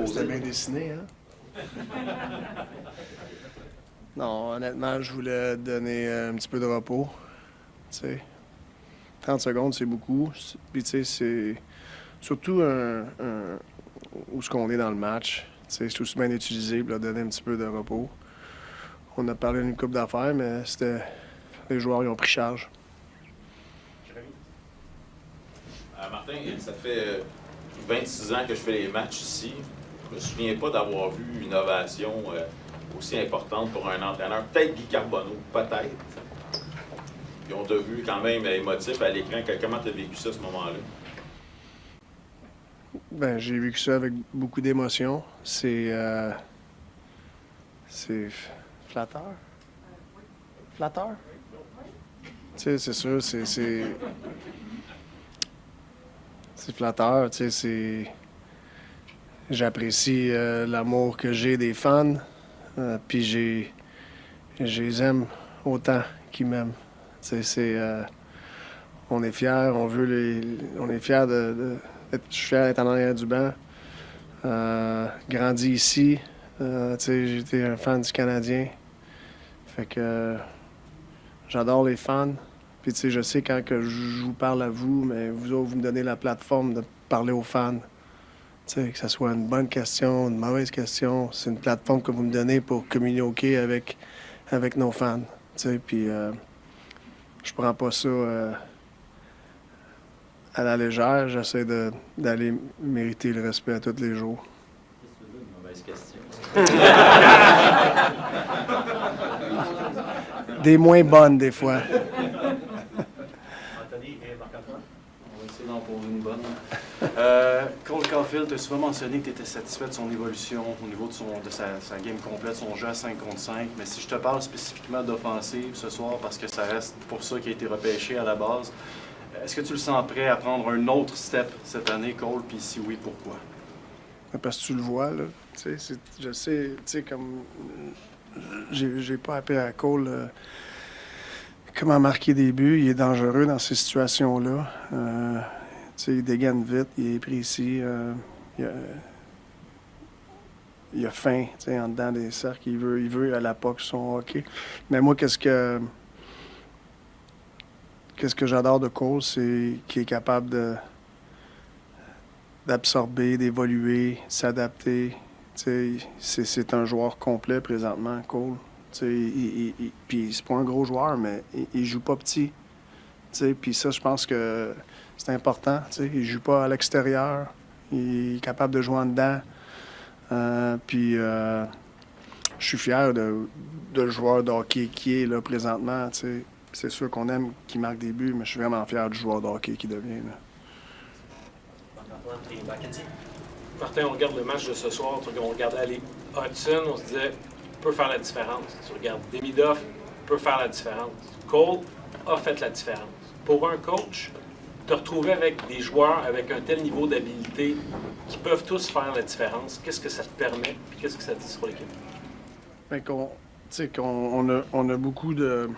C'était bien dessiné, hein? Non, honnêtement, je voulais donner un petit peu de repos. Tu sais, 30 secondes, c'est beaucoup. Puis, tu sais, c'est surtout où ce qu'on est dans le match. Tu sais, c'est aussi bien utilisé pour leur donner un petit peu de repos. On a parlé d'une couple d'affaires, mais c'était les joueurs, ils ont pris charge. Martin, ça fait 26 ans que je fais les matchs ici. Je me souviens pas d'avoir vu une ovation aussi importante pour un entraîneur. Peut-être Guy Carbonneau, peut-être. Puis on t'a vu quand même émotif à l'écran. Comment tu as vécu ça à ce moment-là? Ben, j'ai vécu ça avec beaucoup d'émotion. C'est flatteur. Flatteur? Tu sais, c'est sûr, c'est flatteur, tu sais, c'est... J'apprécie l'amour que j'ai des fans, puis je les aime autant qu'ils m'aiment. Tu sais, on est fiers, on est fiers je suis fier d'être en arrière du banc. Grandi ici, tu sais, j'étais un fan du Canadien. Fait que j'adore les fans. Puis tu sais, je sais quand que je vous parle à vous, mais vous autres, vous me donnez la plateforme de parler aux fans. Tu sais, que ce soit une bonne question, une mauvaise question, c'est une plateforme que vous me donnez pour communiquer avec nos fans. Tu sais, puis je prends pas ça à la légère. J'essaie d'aller mériter le respect à tous les jours. C'est une mauvaise question. Des moins bonnes, des fois. Anthony et Marc-Antoine? On va essayer d'en poser une bonne. Cole Caulfield, tu as souvent mentionné que tu étais satisfait de son évolution au niveau de sa game complète, son jeu à 5 contre 5. Mais si je te parle spécifiquement d'offensive ce soir, parce que ça reste pour ça qu'il a été repêché à la base, est-ce que tu le sens prêt à prendre un autre step cette année, Cole? Puis si oui, pourquoi? Parce que tu le vois, là. Tu sais, je sais, tu sais, comme... J'ai pas appris à Cole comment marquer des buts. Il est dangereux dans ces situations-là. Tu sais, il dégaine vite, il est précis. Il a faim, tu sais, en dedans des cercles. Il veut à la POC son hockey. Mais moi, qu'est-ce que j'adore de Cole, c'est qu'il est capable d'absorber, d'évoluer, s'adapter. Tu sais, c'est un joueur complet présentement, Cole. Tu sais, puis c'est pas un gros joueur, mais il joue pas petit. Tu sais, puis ça, je pense que c'est important. Tu sais, il joue pas à l'extérieur. Il est capable de jouer en dedans. Puis je suis fier de le joueur de hockey qui est là présentement. Tu sais. C'est sûr qu'on aime qu'il marque des buts, mais je suis vraiment fier du joueur de hockey qui devient. Là. Marc-Antoine et Mackenzie? Martin, on regarde le match de ce soir, on regardait aller Hudson, on se disait, peut faire la différence. Tu regardes Demidov, peut faire la différence. Cole a fait la différence. Pour un coach, te retrouver avec des joueurs avec un tel niveau d'habileté qui peuvent tous faire la différence, qu'est-ce que ça te permet et qu'est-ce que ça dit sur l'équipe? Bien, on a beaucoup de...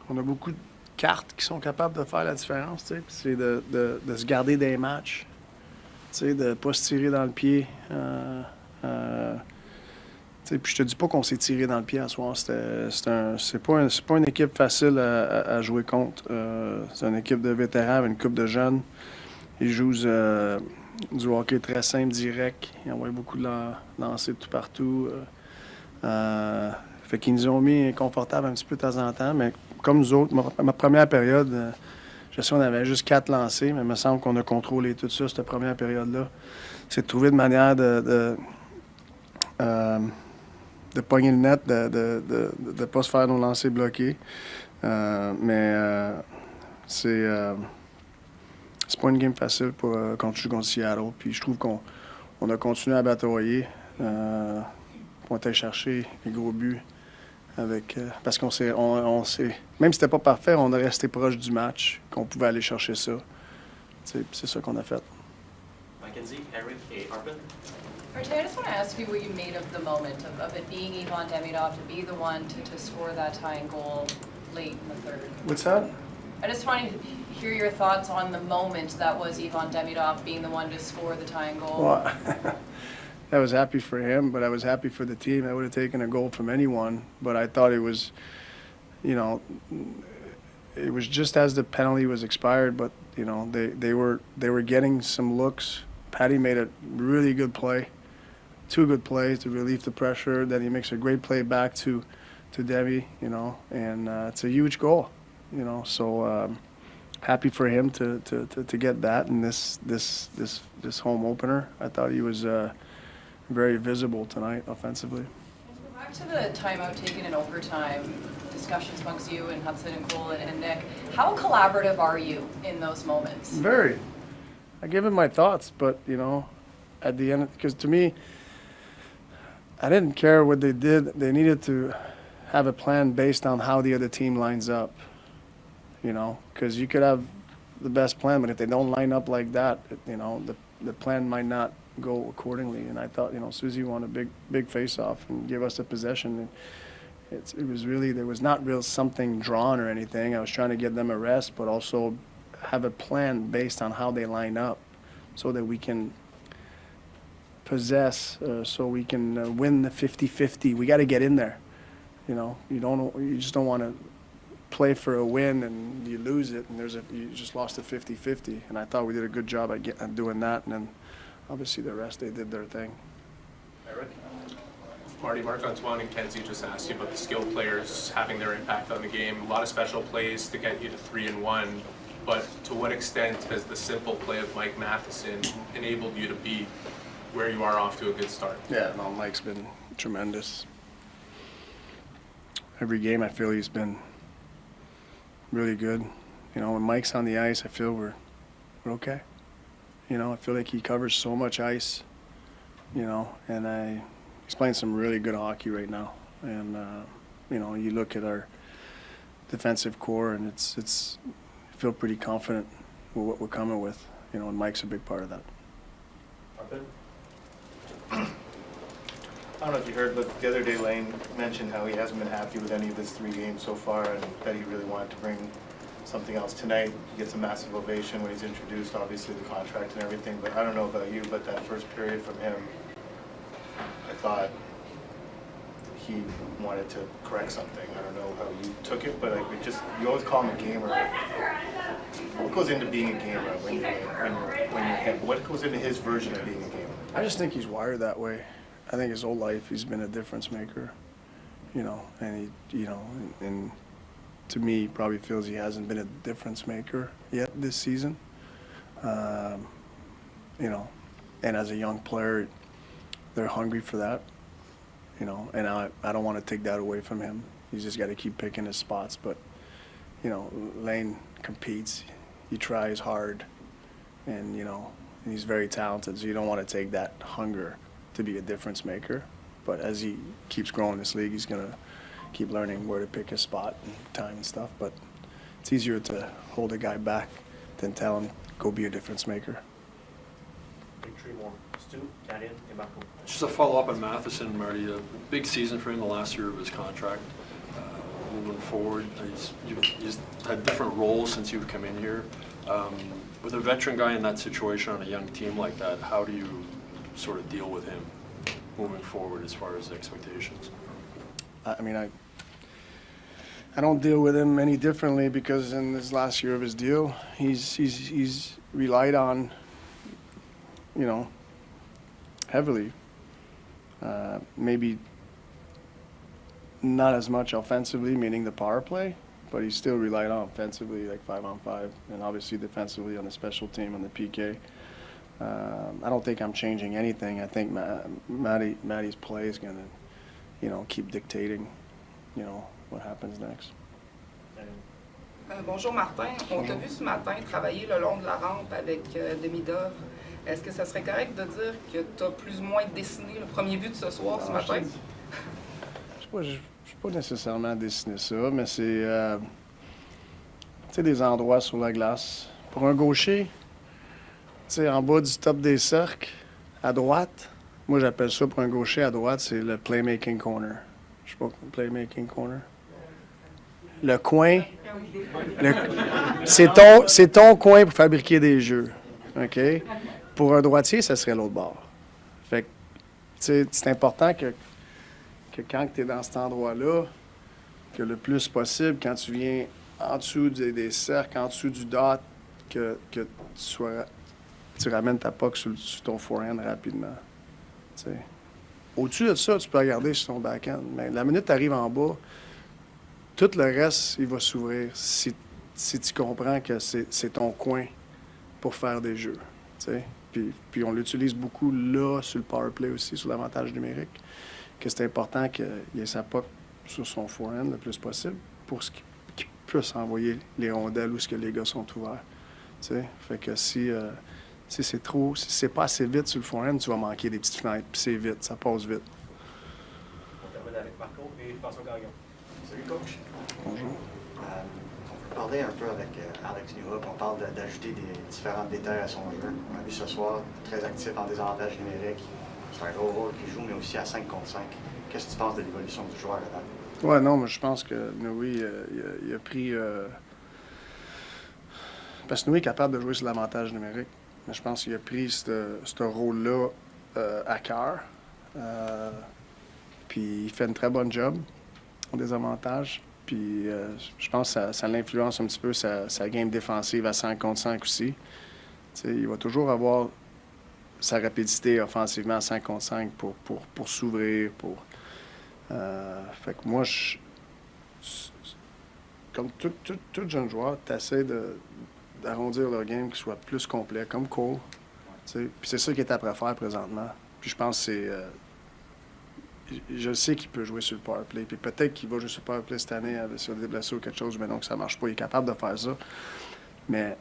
On a beaucoup de cartes qui sont capables de faire la différence, tu sais. Puis c'est de se garder des matchs, tu sais, de ne pas se tirer dans le pied. Puis je te dis pas qu'on s'est tiré dans le pied à soir. C'est pas une équipe facile à jouer contre. C'est une équipe de vétérans avec une coupe de jeunes. Ils jouent du hockey très simple, direct. Ils envoient beaucoup de lancers de tout partout. Fait qu'ils nous ont mis inconfortables un petit peu de temps en temps. Mais comme nous autres, ma première période, je sais qu'on avait juste 4 lancés, mais il me semble qu'on a contrôlé tout ça, cette première période-là. C'est de trouver une manière de pogner le net, de ne pas se faire nos lancers bloqués. C'est pas une game facile contre Seattle. Puis je trouve qu'on a continué à batailler pour aller chercher les gros buts. Parce qu'on s'est. Même si c'était pas parfait, on est resté proche du match, qu'on pouvait aller chercher ça. C'est ça qu'on a fait. Mackenzie, Eric et Arpin? Archie, I just want to ask you what you made of the moment, of it being Ivan Demidov to be the one to score that tying goal late in the third. What's that? I just want to hear your thoughts on the moment that was Ivan Demidov being the one to score the tying goal. Well, I was happy for him, but I was happy for the team. I would have taken a goal from anyone, but I thought it was, you know, it was just as the penalty was expired, but you know, they were getting some looks. Patty made a really good play, 2 good plays to relieve the pressure. Then he makes a great play back to Debbie, you know, and it's a huge goal, you know. So happy for him to get that in this home opener. I thought he was very visible tonight offensively. Back to the timeout taken in overtime, discussions amongst you and Hudson and Cole and Nick. How collaborative are you in those moments? Very. I give him my thoughts, but you know, at the end, because to me, I didn't care what they did. They needed to have a plan based on how the other team lines up. You know, because you could have the best plan, but if they don't line up like that, you know, the plan might not go accordingly. And I thought, you know, Susie won a big face-off and give us a possession. And it was really, there was not real something drawn or anything. I was trying to get them a rest, but also have a plan based on how they line up so that we can possess, so we can win the 50-50. We got to get in there. You know, you just don't want to play for a win and you lose it and you just lost a 50-50. And I thought we did a good job at doing that. And then obviously the rest, they did their thing. Eric? Marty, Marc-Antoine and Kenzie just asked you about the skilled players having their impact on the game. A lot of special plays to get you to 3-1, but to what extent has the simple play of Mike Matheson enabled you to be where you are off to a good start? Yeah, no, Mike's been tremendous. Every game I feel he's been really good. You know, when Mike's on the ice, I feel we're okay. You know, I feel like he covers so much ice, you know, and he's playing some really good hockey right now. And, you know, you look at our defensive core and it's I feel pretty confident with what we're coming with, you know, and Mike's a big part of that. Arpit? I don't know if you heard, but the other day Lane mentioned how he hasn't been happy with any of his 3 games so far and that he really wanted to bring something else tonight. He gets a massive ovation when he's introduced, obviously the contract and everything, but I don't know about you, but that first period from him, I thought he wanted to correct something. I don't know how you took it, but like you always call him a gamer. What goes into being a gamer when you're him? What goes into his version of being a gamer? I just think he's wired that way. I think his whole life he's been a difference maker, you know, and he, you know, and to me, he probably feels he hasn't been a difference maker yet this season. You know, and as a young player, they're hungry for that, you know, and I don't want to take that away from him. He's just got to keep picking his spots. But, you know, Lane competes, he tries hard, and, you know, and he's very talented, so you don't want to take that hunger to be a difference maker. But as he keeps growing in this league, he's going to keep learning where to pick his spot and time and stuff. But it's easier to hold a guy back than tell him, go be a difference maker. Big 3 more. Stu, Daniel, and Marco. Just a follow-up on Matheson, Marty. A big season for him the last year of his contract. Moving forward, he's had different roles since you've come in here. With a veteran guy in that situation on a young team like that, how do you sort of deal with him moving forward as far as expectations? I mean, I don't deal with him any differently because in this last year of his deal, he's relied on, you know, heavily. Maybe not as much offensively, meaning the power play, but he's still relied on offensively, like 5-on-5, and obviously defensively on the special team on the PK. I don't think I'm changing anything. I think Matty's play is going to, you know, keep dictating, you know, what happens next. Bonjour Martin, on t'a vu ce matin travailler le long de la rampe avec Demidov. Est-ce que ça serait correct de dire que tu as plus ou moins dessiné le premier but de ce soir ce matin? Je ne suis pas nécessairement dessiné ça, mais c'est des endroits sur la glace. Pour un gaucher, en bas du top des cercles, à droite, moi j'appelle ça pour un gaucher à droite, c'est le playmaking corner. Je sais pas, playmaking corner. Le coin C'est ton coin pour fabriquer des jeux. OK? Pour un droitier, ça serait l'autre bord. Fait que, tu sais, c'est important que quand tu es dans cet endroit-là, que le plus possible, quand tu viens en dessous des cercles, en dessous du dot, que tu ramènes ta puck sur ton forehand rapidement. Tu sais. Au-dessus de ça, tu peux regarder sur ton backhand. Mais la minute que tu arrives en bas, tout le reste, il va s'ouvrir si tu comprends que c'est ton coin pour faire des jeux. Tu sais. Puis on l'utilise beaucoup là, sur le power play aussi, sur l'avantage numérique, que c'est important qu'il ait sa puck sur son forehand le plus possible pour qu'il puisse envoyer les rondelles où ce que les gars sont ouverts. Tu sais. Fait que si c'est pas assez vite sur le forehand, tu vas manquer des petites fenêtres. Puis c'est vite, ça passe vite. On termine avec Marco et François Gagnon. Salut coach. Bonjour. On peut parler un peu avec Alex Newhook. On parle d'ajouter des différents détails à son jeu. On a vu ce soir, très actif en désavantage numérique. C'est un gros rôle qu'il joue, mais aussi à 5 contre 5. Qu'est-ce que tu penses de l'évolution du joueur là-dedans? Ouais, non, mais je pense que Noé, il a pris... Parce que Noé est capable de jouer sur l'avantage numérique. Mais je pense qu'il a pris ce rôle-là à cœur. Puis il fait une très bonne job en désavantage. Puis je pense que ça l'influence un petit peu sa game défensive à 5 contre 5 aussi. T'sais, il va toujours avoir sa rapidité offensivement à 5 contre 5 pour s'ouvrir. Fait que moi, comme tout jeune joueur, tu essaies d'arrondir leur game qui soit plus complet, comme Cole. Puis c'est ça qu'il est après faire présentement. Puis je pense que c'est... je sais qu'il peut jouer sur le power play. Puis peut-être qu'il va jouer sur le power play cette année sur des blessures ou quelque chose, mais donc ça marche pas. Il est capable de faire ça. Mais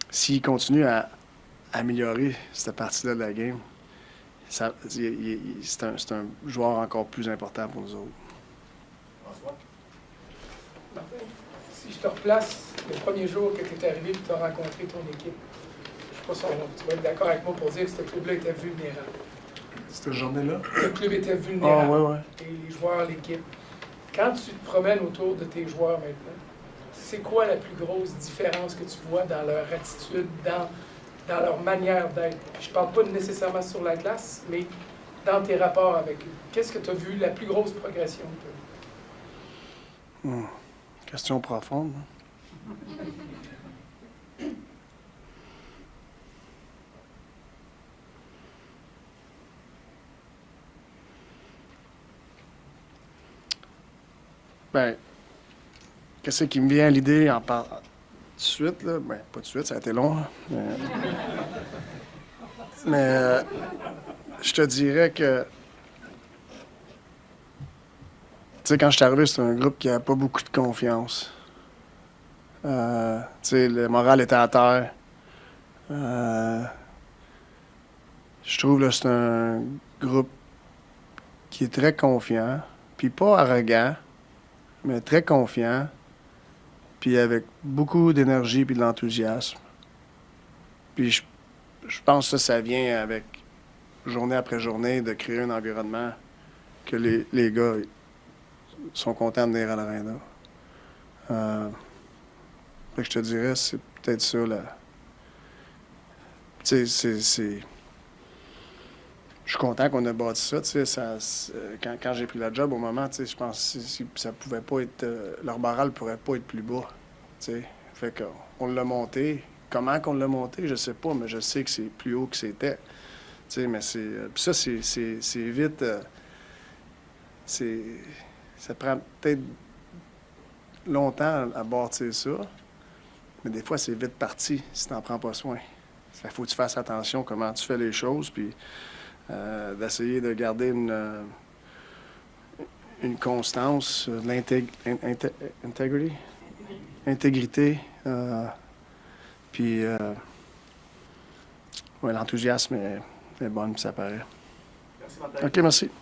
s'il continue à améliorer cette partie-là de la game, c'est un joueur encore plus important pour nous autres. François? Martin, si je te replace le premier jour que tu es arrivé et que tu as rencontré ton équipe, je ne sais pas si tu vas être d'accord avec moi pour dire que ce club-là était vulnérable. Cette journée-là? Le club était vulnérable. Ah, ouais. Et les joueurs, l'équipe. Quand tu te promènes autour de tes joueurs maintenant, c'est quoi la plus grosse différence que tu vois dans leur attitude, dans leur manière d'être? Je ne parle pas nécessairement sur la glace, mais dans tes rapports avec eux. Qu'est-ce que tu as vu, la plus grosse progression que tu as vue? Question profonde. Ben, qu'est-ce qui me vient à l'idée en parlant tout de suite, là? Ben, pas tout de suite, ça a été long, là. Mais je te dirais que, tu sais, quand je suis arrivé, c'était un groupe qui n'avait pas beaucoup de confiance. Tu sais, le moral était à terre. Je trouve que c'est un groupe qui est très confiant, puis pas arrogant, mais très confiant, puis avec beaucoup d'énergie puis de l'enthousiasme. Puis je pense que ça vient avec, journée après journée, de créer un environnement que les gars sont contents de venir à l'aréna. Fait que je te dirais, c'est peut-être ça, là. Tu sais, c'est... Je suis content qu'on ait bâti ça, tu sais, quand j'ai pris la job, au moment, tu sais, je pense que ça pouvait pas être... leur barral pourrait pas être plus bas, tu sais. Fait qu'on l'a monté. Comment qu'on l'a monté, je sais pas, mais je sais que c'est plus haut que c'était. Tu sais, mais c'est... Puis ça, c'est vite... ça prend peut-être longtemps à bâtir ça, mais des fois, c'est vite parti si t'en prends pas soin. Il faut que tu fasses attention comment tu fais les choses, puis d'essayer de garder une constance, de intégrité, puis ouais, l'enthousiasme est bon, puis ça paraît. Merci, Martin. OK, merci.